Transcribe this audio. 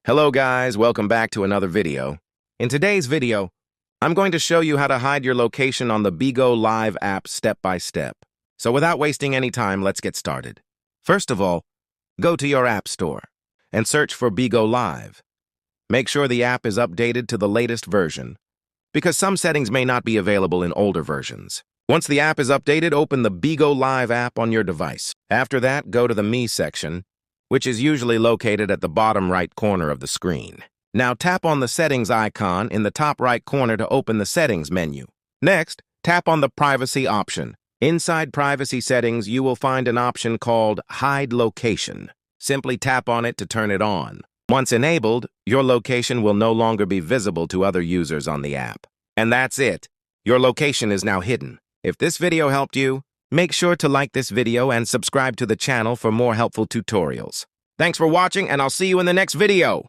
Hello guys, welcome back to another video. In today's video, I'm going to show you how to hide your location on the Bigo Live app step by step. So without wasting any time, let's get started. First of all, go to your app store and search for Bigo Live. Make sure the app is updated to the latest version, because some settings may not be available in older versions. Once the app is updated, open the Bigo Live app on your device. After that, go to the Me section, which is usually located at the bottom right corner of the screen. Now tap on the Settings icon in the top right corner to open the Settings menu. Next, tap on the Privacy option. Inside Privacy Settings, you will find an option called Hide Location. Simply tap on it to turn it on. Once enabled, your location will no longer be visible to other users on the app. And that's it. Your location is now hidden. If this video helped you, make sure to like this video and subscribe to the channel for more helpful tutorials. Thanks for watching, and I'll see you in the next video.